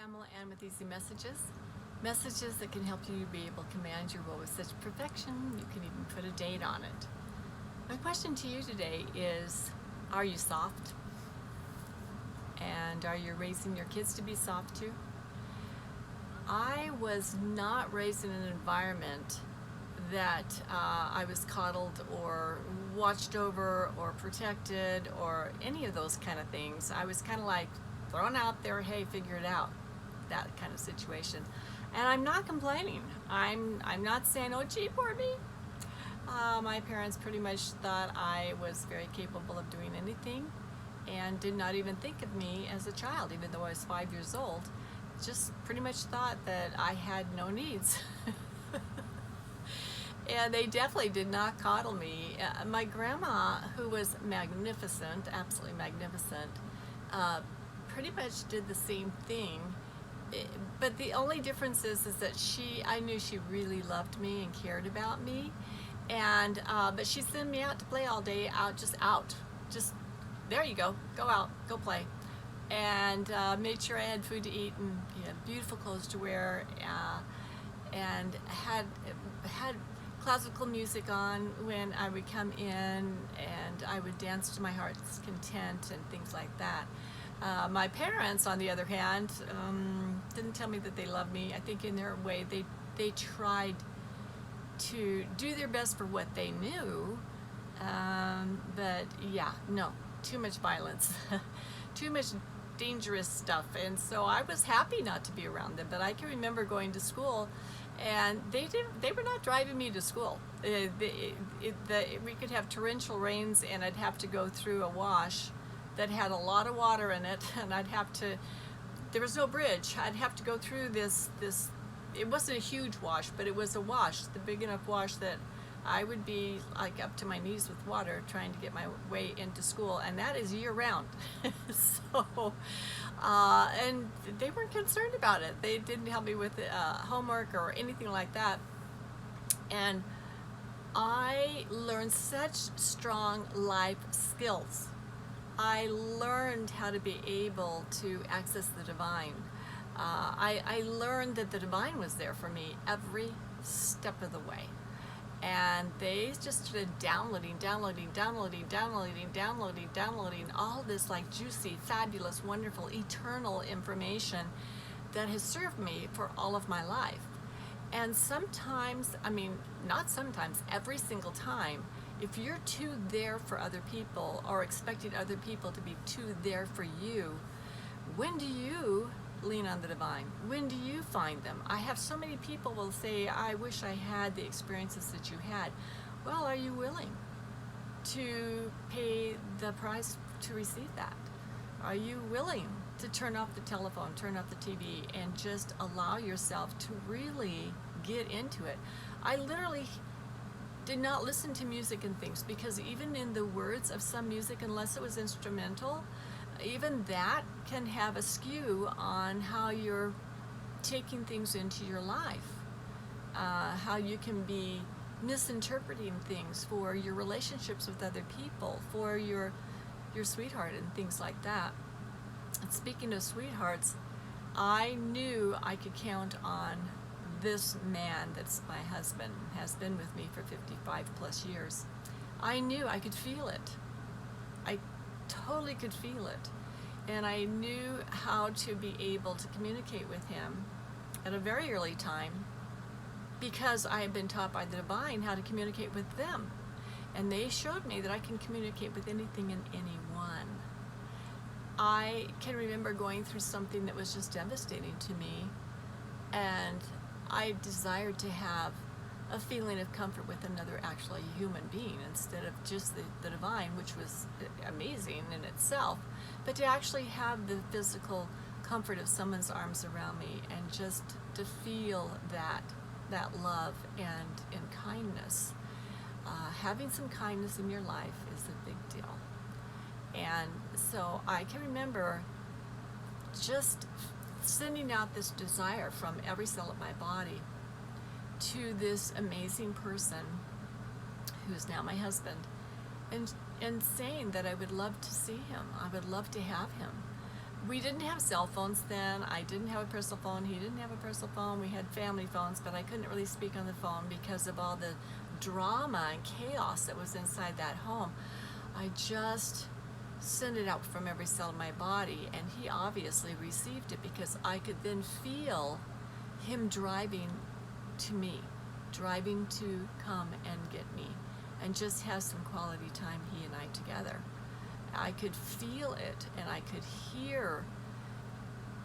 Pamela Ann with Easy Messages. Messages that can help you be able to command your will with such perfection, you can even put a date on it. My question to you today is, are you soft? And are you raising your kids to be soft too? I was not raised in an environment that I was coddled or watched over or protected or any of those kind of things. I was kind of like thrown out there, hey, figure it out, that kind of situation. And I'm not complaining. I'm not saying, oh gee, poor me. My parents pretty much thought I was very capable of doing anything and did not even think of me as a child, even though I was 5 years old. Just pretty much thought that I had no needs. And they definitely did not coddle me. My grandma, who was magnificent, absolutely magnificent, pretty much did the same thing. But the only difference is that I knew she really loved me and cared about me. And but she'd send me out to play all day, just there you go out, go play. And made sure I had food to eat and beautiful clothes to wear, and had classical music on when I would come in, and I would dance to my heart's content and things like that. My parents, on the other hand, didn't tell me that they loved me. I think in their way they tried to do their best for what they knew, but yeah, no, too much violence, too much dangerous stuff. And so I was happy not to be around them. But I can remember going to school, and they were not driving me to school. We could have torrential rains, and I'd have to go through a wash that had a lot of water in it, and there was no bridge. I'd have to go through this, it wasn't a huge wash, but it was a wash, the big enough wash that I would be like up to my knees with water trying to get my way into school, and that is year round. So, and they weren't concerned about it. They didn't help me with homework or anything like that. And I learned such strong life skills. I learned how to be able to access the divine. I learned that the divine was there for me every step of the way. And they just started downloading all this like juicy, fabulous, wonderful, eternal information that has served me for all of my life. And sometimes, not sometimes, every single time, if you're too there for other people or expecting other people to be too there for you, when do you lean on the divine? When do you find them? I have so many people will say, I wish I had the experiences that you had. Well, are you willing to pay the price to receive that? Are you willing to turn off the telephone, turn off the TV, and just allow yourself to really get into it? I literally did not listen to music and things, because even in the words of some music, unless it was instrumental, even that can have a skew on how you're taking things into your life, how you can be misinterpreting things for your relationships with other people, for your sweetheart and things like that. And speaking of sweethearts, I knew I could count on this man that's my husband, has been with me for 55 plus years. I knew I could feel it. I totally could feel it. And I knew how to be able to communicate with him at a very early time, because I had been taught by the divine how to communicate with them. And they showed me that I can communicate with anything and anyone. I can remember going through something that was just devastating to me, and I desired to have a feeling of comfort with another actually human being instead of just the divine, which was amazing in itself, but to actually have the physical comfort of someone's arms around me and just to feel that love and kindness. Having some kindness in your life is a big deal. And so I can remember just sending out this desire from every cell of my body to this amazing person who's now my husband, and saying that I would love to see him, I would love to have him, we didn't have cell phones then. I didn't have a personal phone. He didn't have a personal phone. We had family phones, but I couldn't really speak on the phone because of all the drama and chaos that was inside that home. I just sent it out from every cell of my body, and he obviously received it because I could then feel him driving to me, driving to come and get me, and just have some quality time, he and I together. I could feel it, and I could hear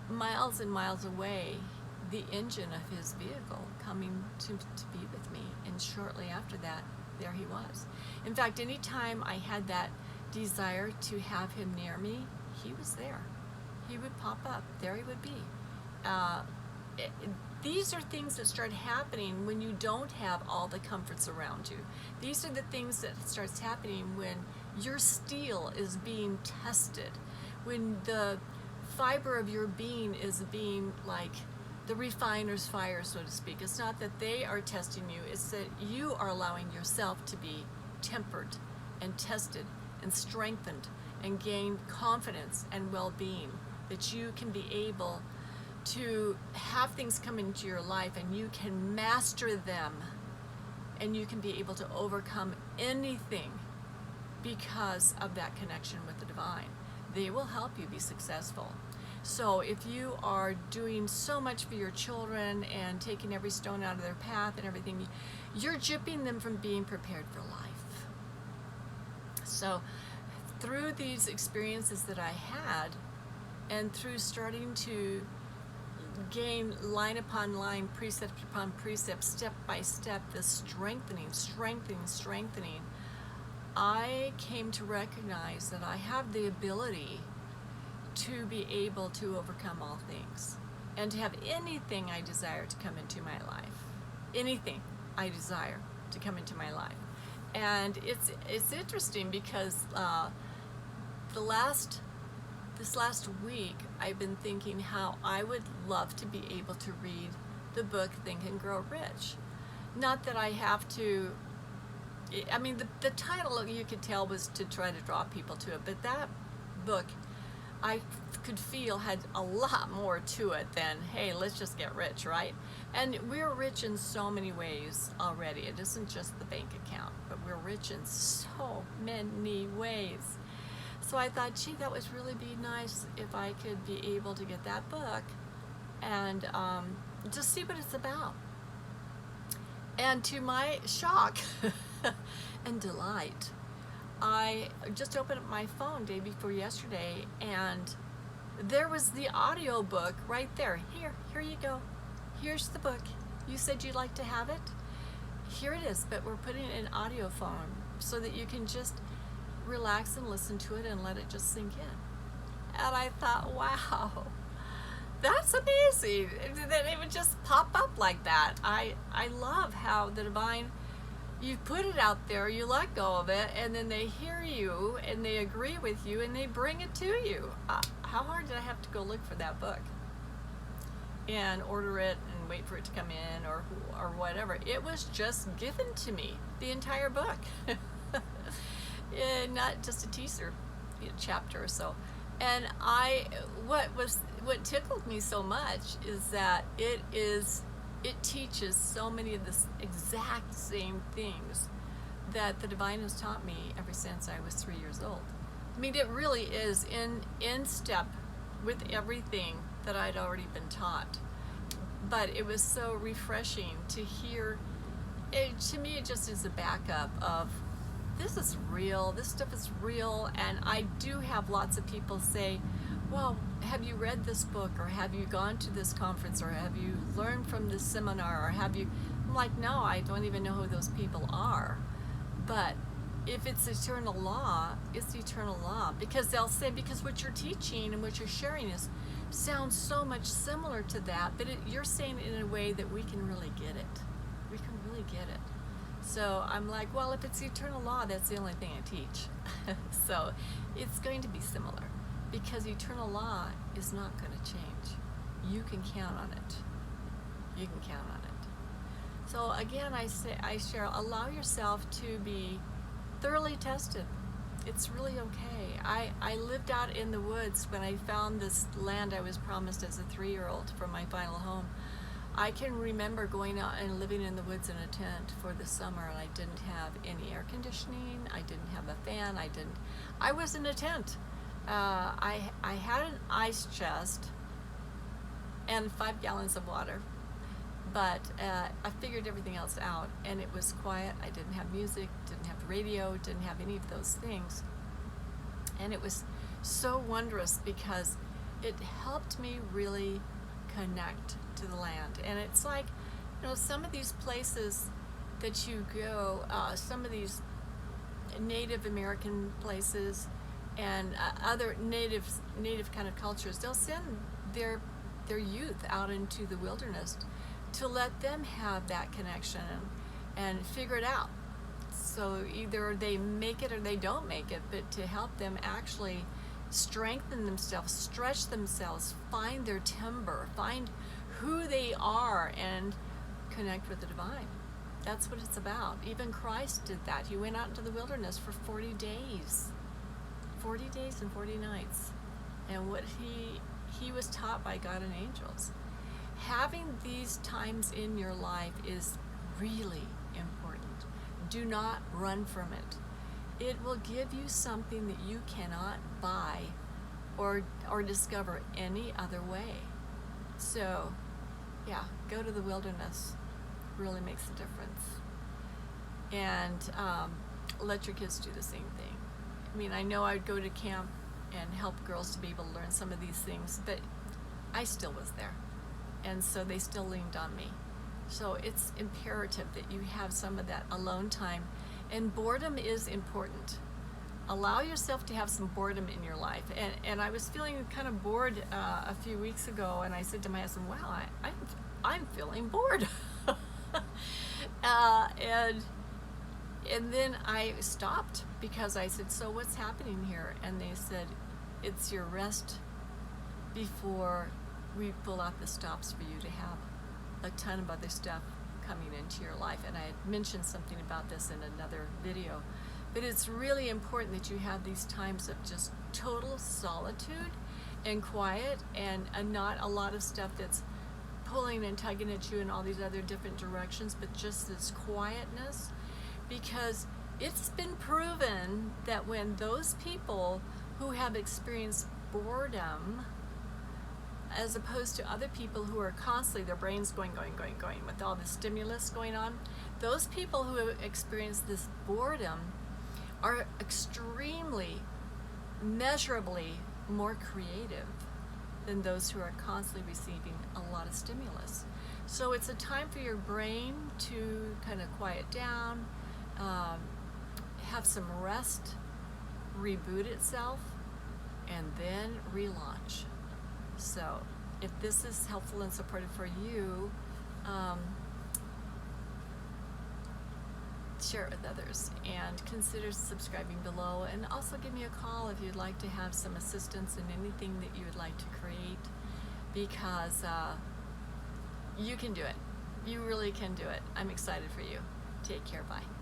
miles and miles away the engine of his vehicle coming to be with me. And shortly after that, there he was. In fact, anytime I had that desire to have him near me, he was there. He would pop up. There he would be. These are things that start happening when you don't have all the comforts around you. These are the things that starts happening when your steel is being tested, when the fiber of your being is being like the refiner's fire, so to speak. It's not that they are testing you, it's that you are allowing yourself to be tempered and tested and strengthened and gain confidence and well-being, that you can be able to have things come into your life and you can master them, and you can be able to overcome anything because of that connection with the divine. They will help you be successful. So if you are doing so much for your children and taking every stone out of their path and everything, you're gypping them from being prepared for life. So through these experiences that I had, and through starting to gain line upon line, precept upon precept, step by step, this strengthening, I came to recognize that I have the ability to be able to overcome all things and to have anything I desire to come into my life. Anything I desire to come into my life. And it's interesting because this last week I've been thinking how I would love to be able to read the book Think and Grow Rich. Not that I have to, I mean, the title, you could tell, was to try to draw people to it, but that book I could feel had a lot more to it than, hey, let's just get rich, right? And we're rich in so many ways already. It isn't just the bank account, but we're rich in so many ways. So I thought, gee, that would really be nice if I could be able to get that book and just see what it's about. And to my shock and delight, I just opened up my phone day before yesterday, and there was the audio book right there. Here you go. Here's the book. You said you'd like to have it? Here it is, but we're putting it in audio form so that you can just relax and listen to it and let it just sink in. And I thought, wow, that's amazing that it would just pop up like that. I love how the divine, you put it out there, you let go of it, and then they hear you and they agree with you and they bring it to you. How hard did I have to go look for that book and order it and wait for it to come in or whatever? It was just given to me, the entire book. Not just a teaser, chapter or so. And what tickled me so much is that it teaches so many of the exact same things that the divine has taught me ever since I was 3 years old. I mean, it really is in step with everything that I'd already been taught. But it was so refreshing to hear. To me, it just is a backup of, this is real, this stuff is real. And I do have lots of people say, well, have you read this book, or have you gone to this conference, or have you learned from this seminar, or have you? I'm like, no, I don't even know who those people are. But if it's eternal law, it's eternal law. Because they'll say, because what you're teaching and what you're sharing sounds so much similar to that, but you're saying it in a way that we can really get it. We can really get it. So I'm like, well, if it's eternal law, that's the only thing I teach. So it's going to be similar, because eternal law is not going to change. You can count on it. You can count on it. So again, I share, allow yourself to be thoroughly tested. it's really okay. I lived out in the woods when I found this land I was promised as a 3-year-old for my final home. I can remember going out and living in the woods in a tent for the summer, and I didn't have any air conditioning, I didn't have a fan, I was in a tent. I had an ice chest and 5 gallons of water, but I figured everything else out, and it was quiet. I didn't have music, didn't have radio, didn't have any of those things, and it was so wondrous because it helped me really connect to the land. And it's like, some of these places that you go, some of these Native American places and other native kind of cultures, they'll send their youth out into the wilderness to let them have that connection and figure it out. So either they make it or they don't make it, but to help them actually strengthen themselves, stretch themselves, find their timber, find who they are, and connect with the divine. That's what it's about. Even Christ did that. He went out into the wilderness for 40 days. 40 days and 40 nights. And what he was taught by God and angels. Having these times in your life is really important. Do not run from it. It will give you something that you cannot buy or discover any other way. So, yeah, go to the wilderness. Really makes a difference. And let your kids do the same thing. I mean, I know I'd go to camp and help girls to be able to learn some of these things, but I still was there. And so they still leaned on me. So it's imperative that you have some of that alone time. And boredom is important. Allow yourself to have some boredom in your life. And I was feeling kind of bored a few weeks ago, and I said to my husband, wow, I'm feeling bored. And then I stopped because I said, so what's happening here? And they said, it's your rest before we pull out the stops for you to have a ton of other stuff coming into your life. And I had mentioned something about this in another video. But it's really important that you have these times of just total solitude and quiet, and not a lot of stuff that's pulling and tugging at you in all these other different directions, but just this quietness. Because it's been proven that when those people who have experienced boredom, as opposed to other people who are constantly, their brains going with all the stimulus going on, those people who have experienced this boredom are extremely, measurably more creative than those who are constantly receiving a lot of stimulus. So it's a time for your brain to kind of quiet down, have some rest, reboot itself, and then relaunch. So if this is helpful and supportive for you, share it with others, and consider subscribing below, and also give me a call if you'd like to have some assistance in anything that you would like to create, because you can do it. You really can do it. I'm excited for you. Take care. Bye.